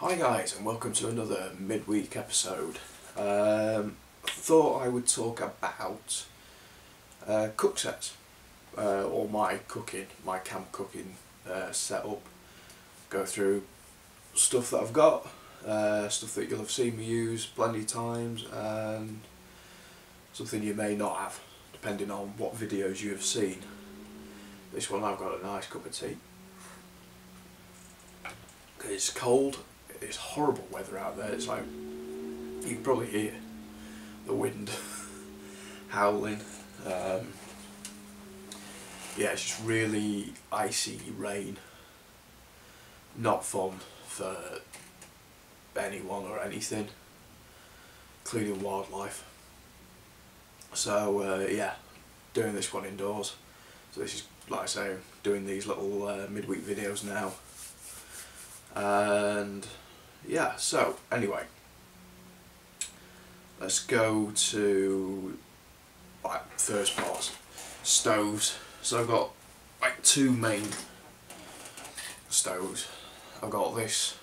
Hi guys, and welcome to another midweek episode. Thought I would talk about cook sets, or my camp cooking setup. Go through stuff that I've got, stuff that you'll have seen me use plenty of times, and something you may not have, depending on what videos you have seen. This one I've got a nice cup of tea. It's cold. It's horrible weather out there. It's like, you can probably hear the wind howling. Yeah, it's just really icy rain. Not fun for anyone or anything, including wildlife. So yeah, doing this one indoors. So this is, like I say, doing these little midweek videos now. And yeah, so anyway, let's go to first part, stoves. So I've got two main stoves. I've got this,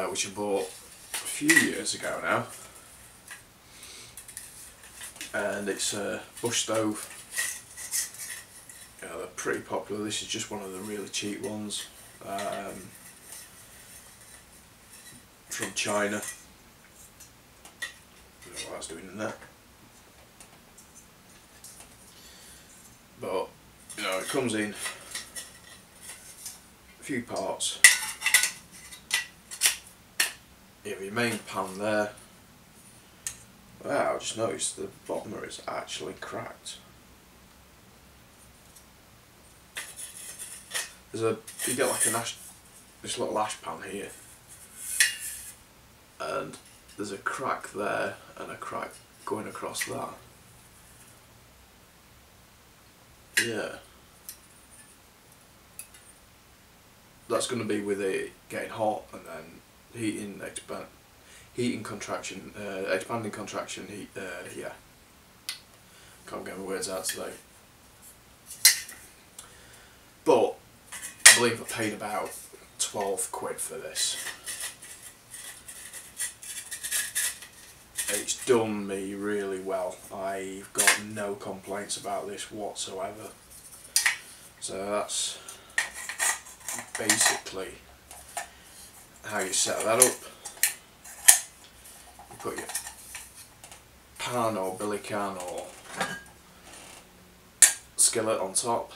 which I bought a few years ago now, and it's a bush stove. They're pretty popular. This is just one of the really cheap ones. From China. I don't know what I was doing in there. But, it comes in a few parts. You have your main pan there. Wow, I just noticed the bottom is actually cracked. You get like this little ash pan here, and there's a crack there and a crack going across that. Yeah, that's going to be with it getting hot and then expanding contraction, yeah, can't get my words out today. But I believe I paid about 12 quid for this. It's done me really well. I've got no complaints about this whatsoever. So that's basically how you set that up. You put your pan or billy can or skillet on top.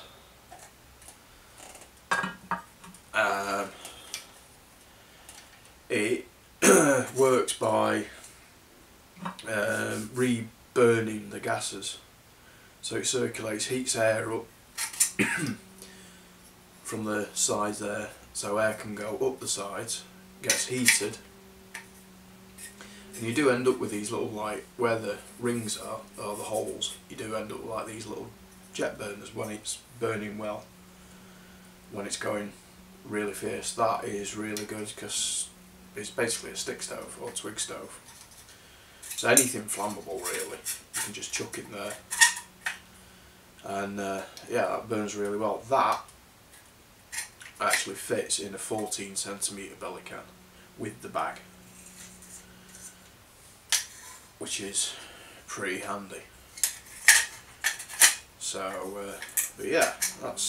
It works by re-burning the gases, so it circulates, heats air up from the sides there, so air can go up the sides, gets heated, and you do end up with these little, where the rings are, or the holes, you do end up with these little jet burners when it's burning well, when it's going really fierce. That is really good because it's basically a stick stove or twig stove. So anything flammable really, you can just chuck it there, and yeah, that burns really well. That actually fits in a 14cm belly can with the bag, which is pretty handy. So, but yeah, I've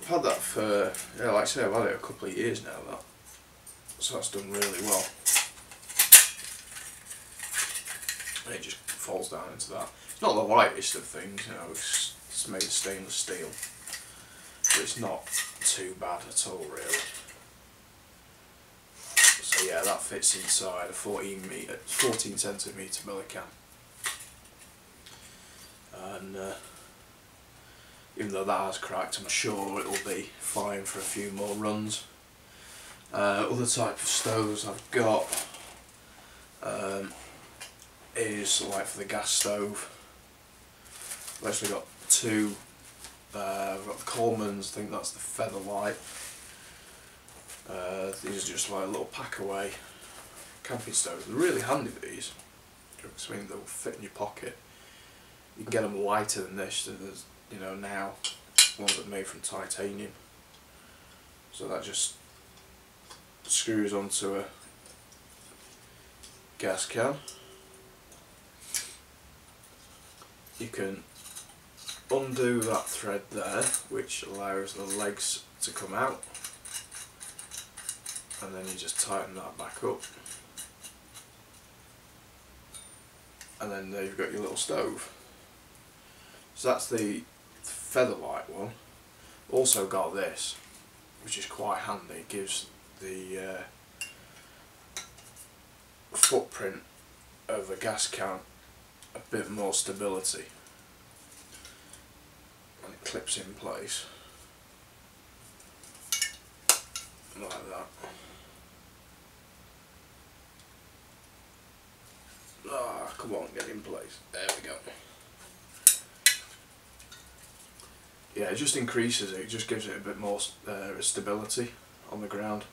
had that for, like I say, I've had it a couple of years now, so that's done really well. And it just falls down into that. It's not the lightest of things, it's made of stainless steel, but it's not too bad at all really. So yeah, that fits inside a 14cm belly can. And even though that has cracked, I'm sure it'll be fine for a few more runs. Other type of stoves I've got is for the gas stove. I've actually got two. I've got the Coleman's, I think that's the Featherlight. These are just like a little pack away camping stoves. They're really handy, these. I mean, they'll fit in your pocket. You can get them lighter than this. There's, now ones that are made from titanium. So that just screws onto a gas can. You can undo that thread there, which allows the legs to come out, and then you just tighten that back up, and then there you've got your little stove. So that's the Featherlight one. Also got this, which is quite handy. It gives the footprint of a gas can a bit more stability, and it clips in place like that. Ah, come on, get in place. There we go. Yeah, it just increases it. It just gives it a bit more stability on the ground,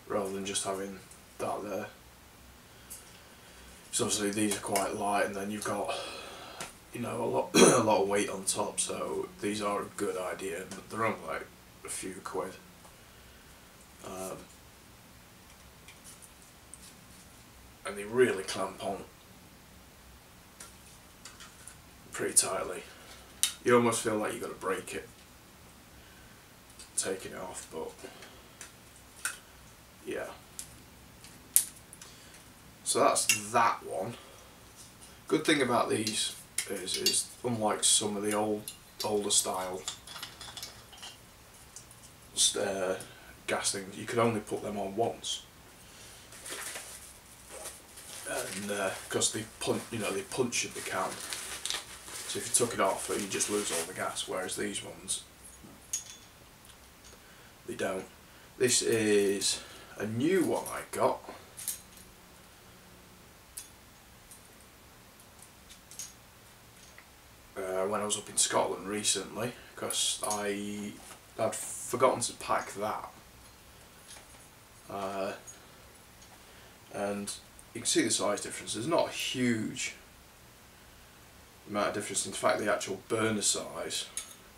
rather than just having that there. So obviously these are quite light, and then you've got, you know, a lot a lot of weight on top. So these are a good idea. But they're only like a few quid. And they really clamp on pretty tightly. You almost feel like you've got to break it taking it off, but yeah. So that's that one. Good thing about these is unlike some of the older style gas things, you could only put them on once, and because they puncture the can. So if you took it off, you just lose all the gas. Whereas these ones, they don't. This is a new one I got. When I was up in Scotland recently, because I'd forgotten to pack that, and you can see the size difference. There's not a huge amount of difference. In fact, the actual burner size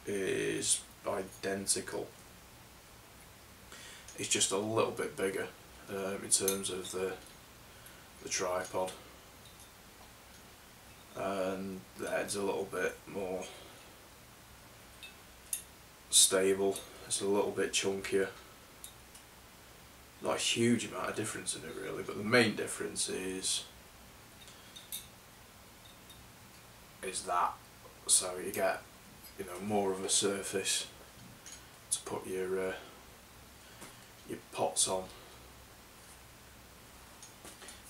is identical. It's just a little bit bigger in terms of the tripod, and the head's a little bit more stable. It's a little bit chunkier. Not a huge amount of difference in it really, but the main difference is that. So you get, you know, more of a surface to put your pots on.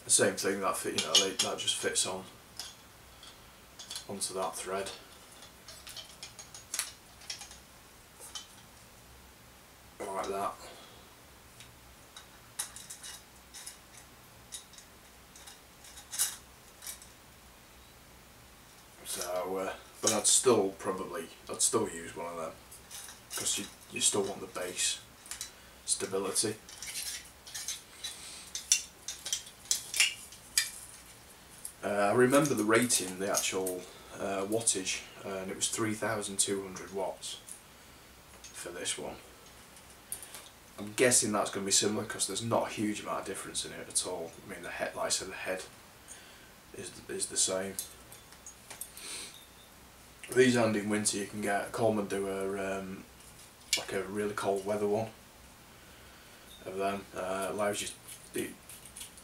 The same thing that that just fits onto that thread. Like that. So, but I'd still use one of them, because you still want the base stability. I remember the rating, the actual wattage, and it was 3,200 watts for this one. I'm guessing that's going to be similar, because there's not a huge amount of difference in it at all. I mean, the head, like I said, the head is the same. These and in winter you can get, Coleman do like a really cold weather one of them. Allows you,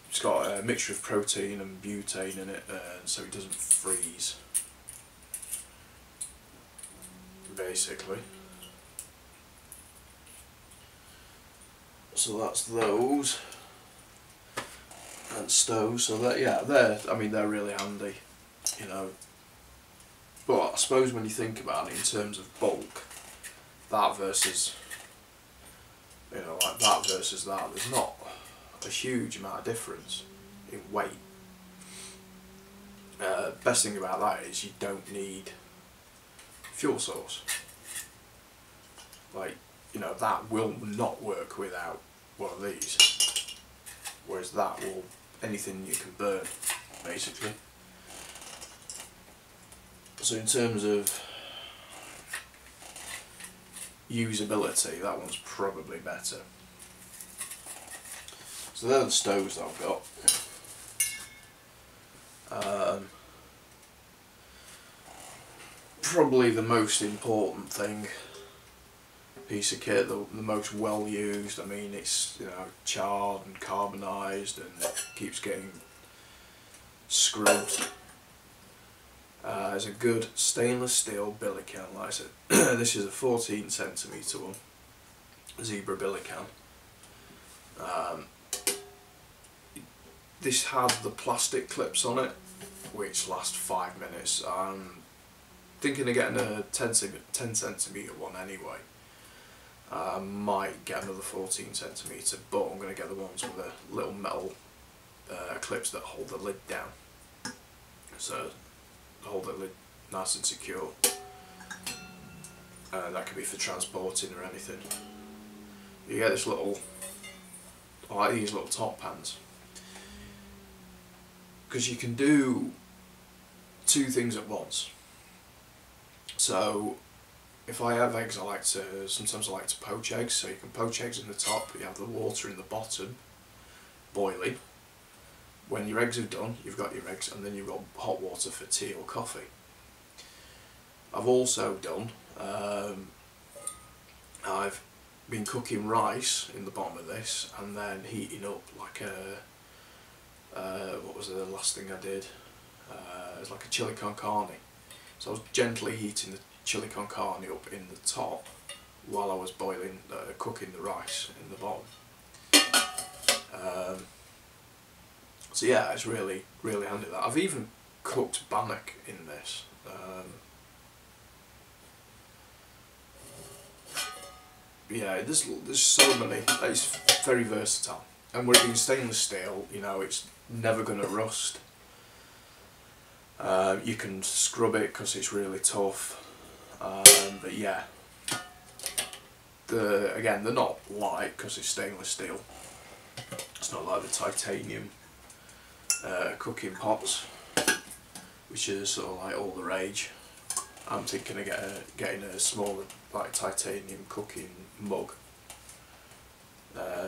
it's got a mixture of protein and butane in it, so it doesn't freeze, basically. So that's those, and stoves. So that, yeah, they're really handy, you know. But I suppose when you think about it in terms of bulk, that versus, you know, like that versus that, there's not a huge amount of difference in weight. Best thing about that is you don't need fuel source. Like, you know, that will not work without one of these, whereas that will, anything you can burn, basically. So in terms of usability, that one's probably better. So they're the stoves that I've got. Probably the most important thing, piece of kit, the most well used. I mean, it's, you know, charred and carbonised and it keeps getting scrubbed. Is a good stainless steel billy can, like I said. This is a 14cm one, zebra billy can. This has the plastic clips on it, which last 5 minutes. I'm thinking of getting a 10cm one anyway. I might get another 14cm, but I'm going to get the ones with the little metal clips that hold the lid down. So hold the lid nice and secure. That could be for transporting or anything. You get this little, I like these little top pans, because you can do two things at once. So if I have eggs, sometimes I like to poach eggs. So you can poach eggs in the top, you have the water in the bottom boiling. When your eggs are done, you've got your eggs, and then you've got hot water for tea or coffee. I've also done, I've been cooking rice in the bottom of this and then heating up like a, what was the last thing I did? It was like a chili con carne. So I was gently heating the chili con carne up in the top while I was boiling, cooking the rice in the bottom. So yeah, it's really handy that. I've even cooked bannock in this. Yeah, there's so many. It's very versatile, and with it being stainless steel, you know, it's never going to rust. You can scrub it because it's really tough. But yeah, again, they're not light because it's stainless steel. It's not like the titanium cooking pots, which is sort of like all the rage. I'm thinking of getting a smaller, like titanium cooking mug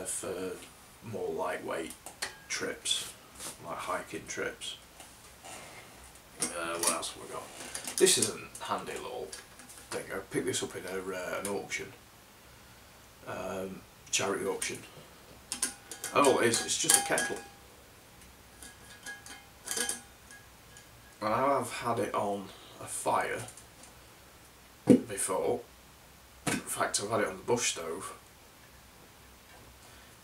for more lightweight trips, like hiking trips. What else have we got? This is a handy little thing. I picked this up in an auction, charity auction. And all it is, it's just a kettle. And I have had it on a fire before. In fact, I've had it on the bush stove.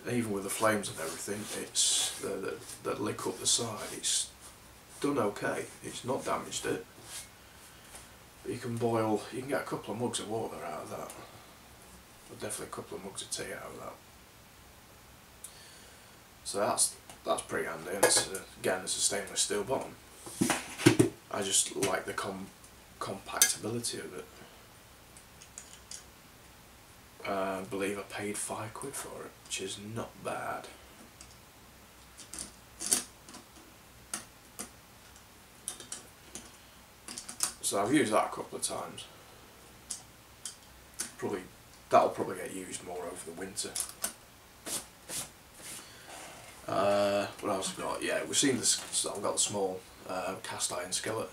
And even with the flames and everything, it's that lick up the side, it's done okay. It's not damaged it. But you can get a couple of mugs of water out of that. Or definitely a couple of mugs of tea out of that. So that's pretty handy, and again, it's a stainless steel bottom. I just like the compactability of it. I believe I paid £5 for it, which is not bad. So I've used that a couple of times. That'll probably get used more over the winter. What else have we got? Yeah, we've seen this. So I've got the small cast iron skillet.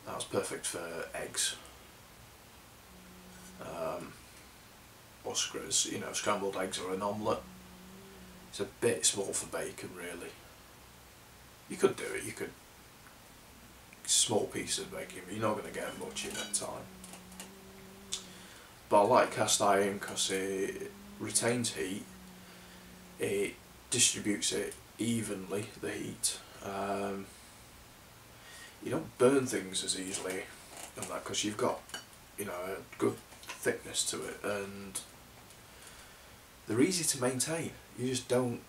That was perfect for eggs. Or you know, scrambled eggs or an omelette. It's a bit small for bacon, really. You could do it. You could small piece of bacon, but you're not going to get much in that time. But I like cast iron because it retains heat. It distributes it evenly, the heat. You don't burn things as easily on that because you've got, you know, a good thickness to it, and they're easy to maintain. You just don't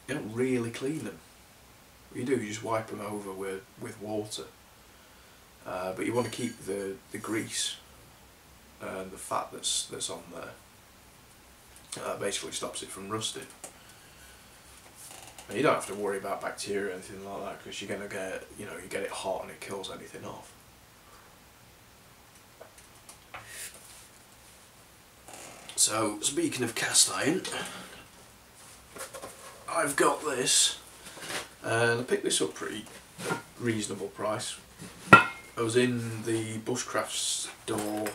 really clean them. What you do, you just wipe them over with water. But you want to keep the grease and the fat that's on there. That basically stops it from rusting. And you don't have to worry about bacteria or anything like that because you're gonna get, you get it hot and it kills anything off. So speaking of cast iron, I've got this, and I picked this up pretty reasonable price. I was in the bushcraft store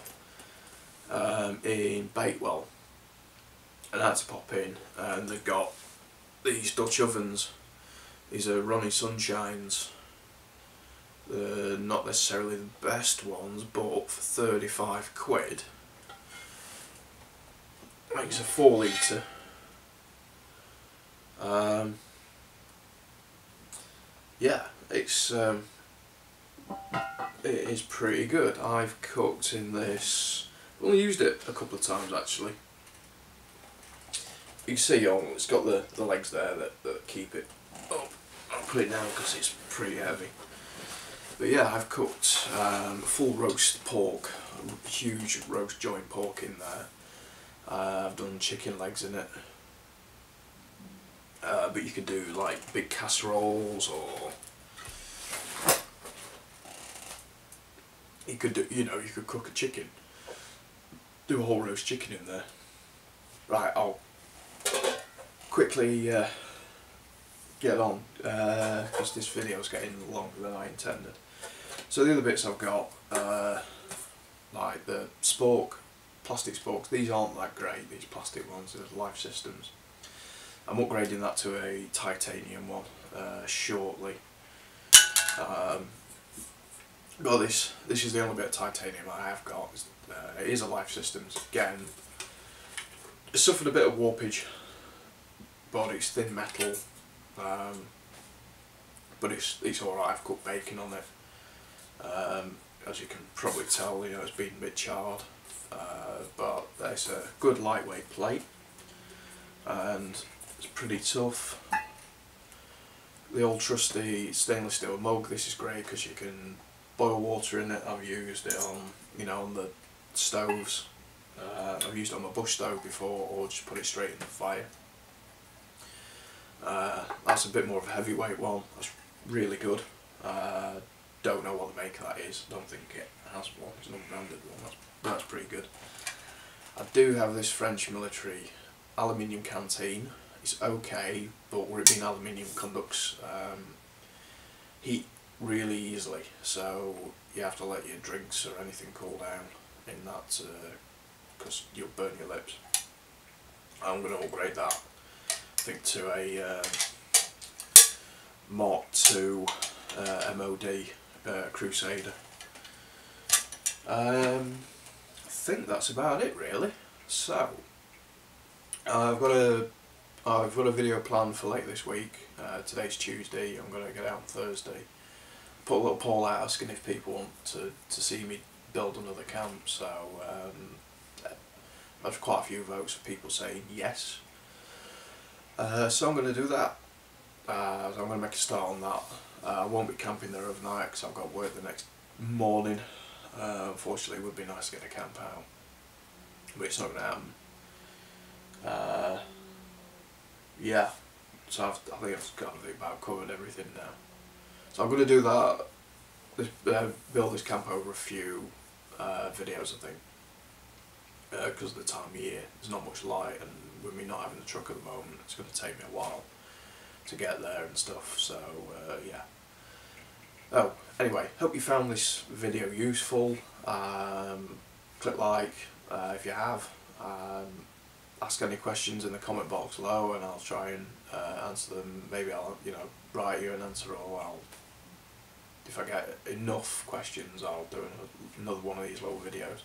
in Bakewell, and I had to pop in, and they've got these Dutch ovens. These are Ronnie Sunshines. They're not necessarily the best ones, but for 35 quid makes a 4 litre. Yeah, it is pretty good. I've cooked in this. I've only used it a couple of times actually. You can see it's got the legs there that keep it up. I'll put it down because it's pretty heavy. But yeah, I've cooked full roast pork, a huge roast joint pork in there. I've done chicken legs in it. But you could do like big casseroles, or you could do, you could cook a chicken, do a whole roast chicken in there. Right, I'll quickly get on because this video is getting longer than I intended. So the other bits I've got, like the spork, plastic sporks. These aren't that great, these plastic ones. They're Life Systems. I'm upgrading that to a titanium one shortly. But this is the only bit of titanium I have got. It is a Life Systems again. It suffered a bit of warpage, but it's thin metal. But it's alright. I've cooked bacon on it. As you can probably tell, it's been a bit charred. But there's a good lightweight plate, and it's pretty tough. The old trusty stainless steel mug. This is great because you can boil water in it. I've used it on on the stoves. I've used it on my bush stove before, or just put it straight in the fire. That's a bit more of a heavyweight one. That's really good. Don't know what the maker that is. Don't think it has one. It's an unbranded one. That's pretty good. I do have this French military aluminium canteen. It's okay, but with it being aluminium, conducts heat really easily, so you have to let your drinks or anything cool down in that, because you'll burn your lips. I'm going to upgrade that, I think, to a Mark II MOD Crusader. I think that's about it really. So I've got a video planned for later this week. Today's Tuesday. I'm going to get out on Thursday. Put a little poll out asking if people want to see me build another camp. So there's quite a few votes of people saying yes. So I'm going to do that. So I'm going to make a start on that. I won't be camping there overnight because I've got work the next morning. Unfortunately, it would be nice to get a camp out, but it's not going to happen. Yeah, so I think I've kind of about covered everything now. So I'm going to do that, build this camp over a few videos, I think, because of the time of year. There's not much light, and with me not having a truck at the moment, it's going to take me a while to get there and stuff, so yeah. Oh, anyway, hope you found this video useful. Click like if you have. Ask any questions in the comment box below, and I'll try and answer them. Maybe I'll write you an answer, or if I get enough questions, I'll do another one of these little videos.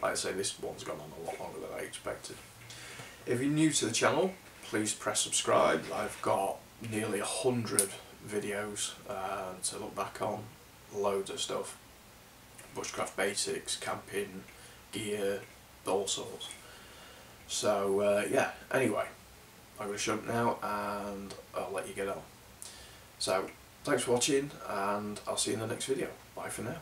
Like I say, this one's gone on a lot longer than I expected. If you're new to the channel, please press subscribe. I've got nearly 100 videos to look back on, loads of stuff, bushcraft basics, camping, gear, all sorts. So yeah, anyway, I'm going to shut up now and I'll let you get on. So thanks for watching, and I'll see you in the next video. Bye for now.